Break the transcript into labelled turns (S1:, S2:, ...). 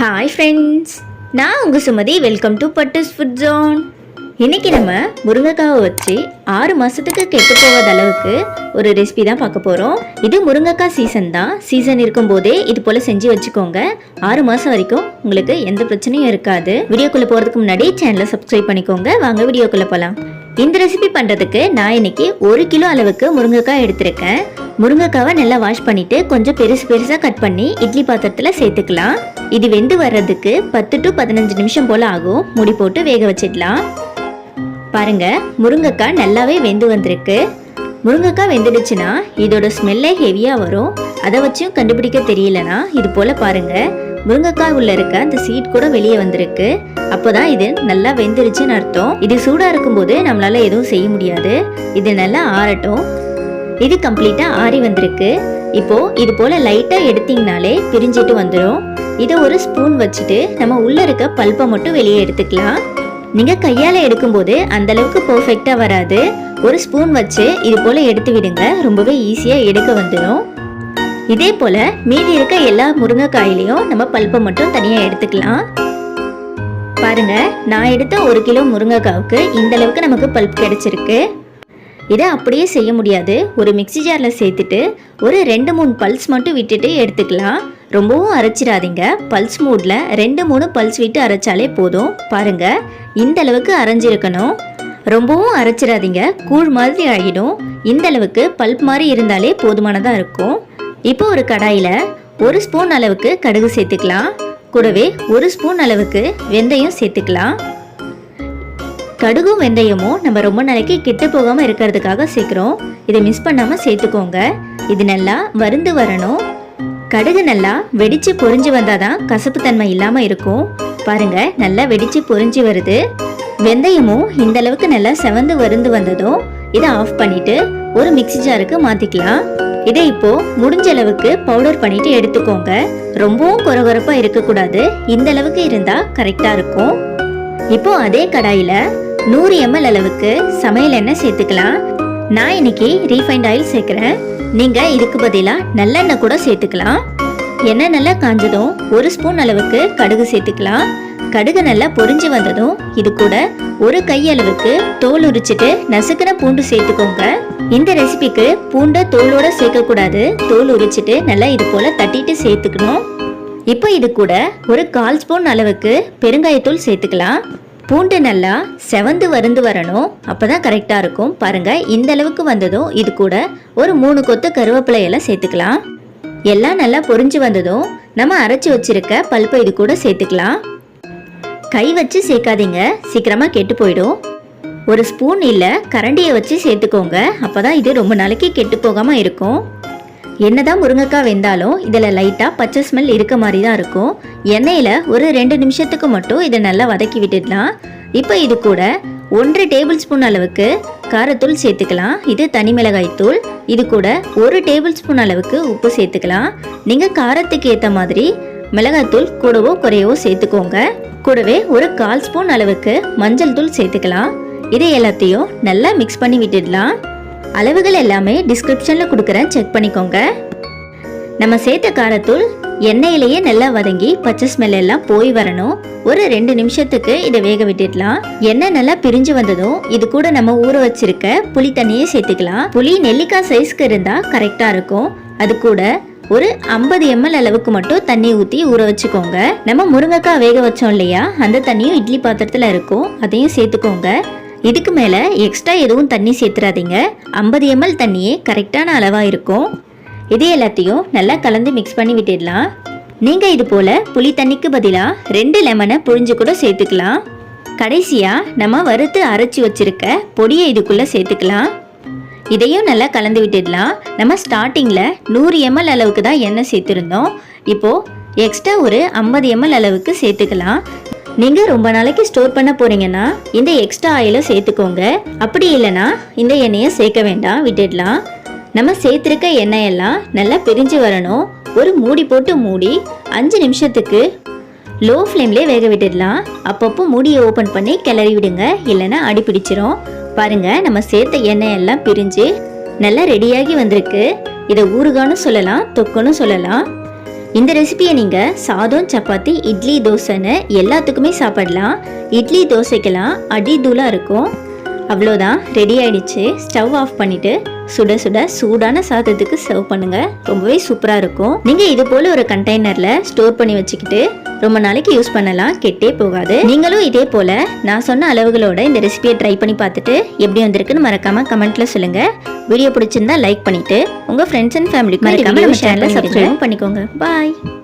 S1: Hi friends, நான் உங்கள் Sumathi. Welcome to Pattu's food zone. இன்றைக்கி நம்ம முருங்கைக்காவை வச்சு 6 மாதத்துக்கு கெட்டு போகாத அளவுக்கு ஒரு ரெசிபி தான் பார்க்க போகிறோம். இது முருங்கைக்காய் சீசன் தான். சீசன் இருக்கும்போதே இது போல் செஞ்சு வச்சுக்கோங்க. 6 மாதம் வரைக்கும் உங்களுக்கு எந்த பிரச்சனையும் இருக்காது. வீடியோக்குள்ளே போகிறதுக்கு முன்னாடி சேனலை சப்ஸ்கிரைப் பண்ணிக்கோங்க. வாங்க வீடியோக்குள்ளே போகலாம். இந்த ரெசிபி பண்ணுறதுக்கு நான் இன்னைக்கு 1 கிலோ அளவுக்கு முருங்கைக்காய் எடுத்திருக்கேன். முருங்கைக்காவை நல்லா வாஷ் பண்ணிட்டு கொஞ்சம் பெருசாக கட் பண்ணி இட்லி பாத்திரத்தில் சேர்த்துக்கலாம். இது வெந்து வர்றதுக்கு 10 to 15 நிமிஷம் போல ஆகும். மூடி போட்டு வேக வச்சிடலாம். பாருங்க, முருங்கைக்காய் நல்லாவே வெந்து வந்திருக்கு. முருங்கைக்காய் வெந்துடுச்சுன்னா இதோட ஸ்மெல்லே ஹெவியாக வரும். அதை வச்சும் கண்டுபிடிக்க தெரியலனா இது போல பாருங்க, முருங்கைக்காய் உள்ள இருக்க அந்த சீட் கூட வெளியே வந்திருக்கு. அப்போதான் இது நல்லா வெந்துருச்சுன்னு அர்த்தம். இது சூடா இருக்கும்போது நம்மளால எதுவும் செய்ய முடியாது. இது நல்லா ஆறட்டும். இது கம்ப்ளீட்டா ஆறி வந்திருக்கு. இப்போ இது போல லைட்டா எடுத்தீங்கனாலே பிரிஞ்சிட்டு வந்துடும். இதை ஒரு ஸ்பூன் வச்சுட்டு நம்ம உள்ள இருக்க பல்பை மட்டும் வெளியே எடுத்துக்கலாம். நீங்க கையால எடுக்கும்போது அந்த அளவுக்கு பெர்ஃபெக்ட்டா வராது. ஒரு ஸ்பூன் வச்சு இது போல எடுத்து விடுங்க. ரொம்பவே ஈஸியா எடுக்க வந்துடும். இதே போல மீதி இருக்க எல்லா முருங்கைக்காயிலையும் நம்ம பல்பை மட்டும் தனியா எடுத்துக்கலாம். பாருங்க, நான் எடுத்த 1 கிலோ முருங்கைக்காவுக்கு இந்த அளவுக்கு நமக்கு பல்ப் கிடைச்சிருக்கு. இதை அப்படியே செய்ய முடியாது. ஒரு மிக்ஸி ஜாரில் சேர்த்துட்டு ஒரு 2-3 பல்ஸ் மட்டும் விட்டுட்டு எடுத்துக்கலாம். ரொம்பவும் அரைச்சிடாதீங்க. பல்ஸ் மூடில் 2-3 பல்ஸ் விட்டு அரைச்சாலே போதும். பாருங்க, இந்த அளவுக்கு அரைஞ்சிருக்கணும். ரொம்பவும் அரைச்சிடாதீங்க, கூழ் மாதிரி ஆகிடும். இந்த அளவுக்கு பல்ப் மாதிரி இருந்தாலே போதுமானதாக இருக்கும். இப்போ ஒரு கடாயில் 1 ஸ்பூன் அளவுக்கு கடுகு சேர்த்துக்கலாம். கூடவே 1 ஸ்பூன் அளவுக்கு வெந்தயம் சேர்த்துக்கலாம். கடுகும் வெந்தயமும் நம்ம ரொம்ப நாளைக்கு கெட்டு போகாமல் இருக்கிறதுக்காக சேர்க்குறோம். இதை மிஸ் பண்ணாமல் சேர்த்துக்கோங்க. இது நல்லா வறுந்து வரணும். கடுகு நல்லா வெடிச்சு பொரிஞ்சு வந்தாதான் கசப்பு தன்மை இல்லாமல் இருக்கும். பாருங்க, நல்லா வெடிச்சு பொரிஞ்சு வருது. வெந்தயமும் இந்த அளவுக்கு நல்லா செவந்து வறுந்து வந்ததும் இதை ஆஃப் பண்ணிட்டு ஒரு மிக்ஸி ஜாருக்கு மாத்திக்கலாம். இதை இப்போ முடிஞ்ச அளவுக்கு பவுடர் பண்ணிட்டு எடுத்துக்கோங்க. ரொம்பவும் கொரகொரப்பா இருக்கக்கூடாது. இந்த அளவுக்கு இருந்தா கரெக்டா இருக்கும். இப்போ அதே கடாயில 100 ml அளவுக்கு சமையல் எண்ணெய் சேர்த்துக்கலாம். நான் இன்னைக்கு ரீஃபைண்ட் ஆயில் சேர்க்கிறேன். நீங்க இதுக்கு பதிலா நல்லெண்ணெய் கூட சேர்த்துக்கலாம். எண்ணெய் நல்லா காஞ்சதும் 1 ஸ்பூன் அளவுக்கு கடுகு சேர்த்துக்கலாம். கடுகு நல்லா பொரிஞ்சு வந்ததும் இது கூட 1 கை அளவுக்கு தோல் உரிச்சிட்டு நசுக்கின பூண்டு சேர்த்துக்கோங்க. இந்த ரெசிபிக்கு பூண்டை தோலோட சேர்க்க கூடாது. தோல் உரிச்சிட்டு நல்லா இது போல தட்டிட்டு சேர்த்துக்கணும். இப்போ இது கூட ஒரு 1/4 ஸ்பூன் அளவுக்கு பெருங்காயத்தூள் சேர்த்துக்கலாம். பூண்டு நல்லா செவந்து வறுந்து வரணும். அப்பதான் கரெக்டா இருக்கும். பாருங்க, இந்த அளவுக்கு வந்ததும் இது கூட ஒரு 3 கொத்து கருவேப்பிலை எல்லாம் சேர்த்துக்கலாம். எல்லாம் நல்லா பொரிஞ்சு வந்ததும் நம்ம அரைச்சி வச்சிருக்க பல்பை இது கூட சேர்த்துக்கலாம். கை வச்சு சேர்க்காதீங்க, சீக்கிரமா கெட்டு போயிடும். ஒரு ஸ்பூன் இல்ல கரண்டியை வச்சு சேர்த்துக்கோங்க. அப்பதான் இது ரொம்ப நாளைக்கு கெட்டு போகாம இருக்கும். என்னதான் முருங்கைக்காய் வெந்தாலும் இதில் லைட்டாக பச்சை ஸ்மெல் இருக்க மாதிரி தான் இருக்கும். எண்ணெயில் ஒரு 2 நிமிஷத்துக்கு மட்டும் இதை நல்லா வதக்கி விட்டுடலாம். இப்போ இது கூட 1 டேபிள் ஸ்பூன் அளவுக்கு காரத்தூள் சேர்த்துக்கலாம். இது தனி மிளகாய் தூள். இது கூட 1 டேபிள் ஸ்பூன் அளவுக்கு உப்பு சேர்த்துக்கலாம். நீங்கள் காரத்துக்கு ஏற்ற மாதிரி மிளகாய் தூள் கூடவோ குறையவோ சேர்த்துக்கோங்க. கூடவே ஒரு 1/4 ஸ்பூன் அளவுக்கு மஞ்சள் தூள் சேர்த்துக்கலாம். இதை எல்லாத்தையும் நல்லா மிக்ஸ் பண்ணி விட்டுடலாம். அளவுகள் எல்லாமே டிஸ்கிரிப்ஷன்ல கொடுக்குறேன், செக் பண்ணிக்கோங்க. நம்ம சேர்த்த காரத்தூள் எண்ணெயிலேயே நல்லா வதங்கி பச்சை ஸ்மெல் எல்லாம் போய் வரணும். ஒரு 2 நிமிஷத்துக்கு இதை வேக விட்டுடலாம். எண்ணெய் நல்லா பிரிஞ்சு வந்ததும் இது கூட நம்ம ஊற வச்சிருக்க புளி தண்ணியை சேர்த்துக்கலாம். புளி நெல்லிக்காய் சைஸ்க்கு இருந்தா கரெக்டா இருக்கும். அது கூட ஒரு 50 ml அளவுக்கு மட்டும் தண்ணி ஊற்றி ஊற வச்சுக்கோங்க. நம்ம முருங்கைக்காய் வேக வச்சோம் இல்லையா, அந்த தண்ணியும் இட்லி பாத்திரத்துல இருக்கும். அதையும் சேர்த்துக்கோங்க. இதுக்கு மேல எக்ஸ்ட்ரா எதுவும் தண்ணி சேர்த்துறாதீங்க. 50 ml தண்ணியே கரெக்டான அளவா இருக்கும். இது எல்லாத்தையும் நல்லா கலந்து மிக்ஸ் பண்ணி விட்டுடலாம். நீங்க இது போல புளி தண்ணிக்கு பதிலா 2 லெமனை புழிஞ்சு கூட சேர்த்துக்கலாம். கடைசியா நம்ம வறுத்து அரைச்சி வச்சிருக்க பொடியை இதுக்குள்ள சேர்த்துக்கலாம். இதையும் நல்லா கலந்து விட்டுடலாம். நம்ம ஸ்டார்டிங்ல 100 ml அளவுக்கு தான் எண்ணெய் சேர்த்திருந்தோம். இப்போ எக்ஸ்ட்ரா ஒரு 50 ml அளவுக்கு சேர்த்துக்கலாம். நீங்க ரொம்ப நாளைக்கு ஸ்டோர் பண்ண போறீங்கன்னா இந்த எக்ஸ்ட்ரா ஆயிலை சேர்த்துக்கோங்க. அப்படி இல்லைன்னா இந்த எண்ணெயை சேர்க்க வேண்டாம், விட்டுடலாம். நம்ம சேர்த்திருக்க எண்ணெய் எல்லாம் நல்லா பிரிஞ்சு வரணும். ஒரு மூடி போட்டு மூடி 5 நிமிஷத்துக்கு லோ ஃப்ளேம்லேயே வேக விட்டுடலாம். அப்பப்போ மூடியை ஓப்பன் பண்ணி கிளறி விடுங்க, இல்லைன்னா அடி பிடிச்சிரும். பாருங்க, நம்ம சேர்த்த எண்ணெய் எல்லாம் பிரிஞ்சு நல்லா ரெடியாகி வந்திருக்கு. இதை ஊறுகான்னு சொல்லலாம், தொக்குன்னு சொல்லலாம். இந்த ரெசிபியை நீங்கள் சாதம், சப்பாத்தி, இட்லி, தோசைன்னு எல்லாத்துக்குமே சாப்பிடலாம். இட்லி தோசைக்கெல்லாம் அடி தூளாக இருக்கும். அவ்வளோதான், ரெடி ஆயிடுச்சு. ஸ்டவ் ஆஃப் பண்ணிட்டு சுட சுட சூடான சாதத்துக்கு சர்வ் பண்ணுங்க. ரொம்பவே சூப்பராக இருக்கும். நீங்கள் இது போல ஒரு கண்டெய்னரில் ஸ்டோர் பண்ணி வச்சுக்கிட்டு ரொம்ப நாளைக்கு யூஸ் பண்ணலாம், கெட்டே போகாது. நீங்களும் இதே போல நான் சொன்ன அளவுகளோட இந்த ரெசிபியை ட்ரை பண்ணி பார்த்துட்டு எப்படி வந்திருக்குன்னு மறக்காம கமெண்ட்ல சொல்லுங்க. வீடியோ பிடிச்சிருந்தா லைக் பண்ணிட்டு உங்க ஃப்ரெண்ட்ஸ் அண்ட் ஃபேமிலிக்கு மறக்காம நம்ம சேனலை சப்ஸ்கிரைப் பண்ணிக்கோங்க. பாய்.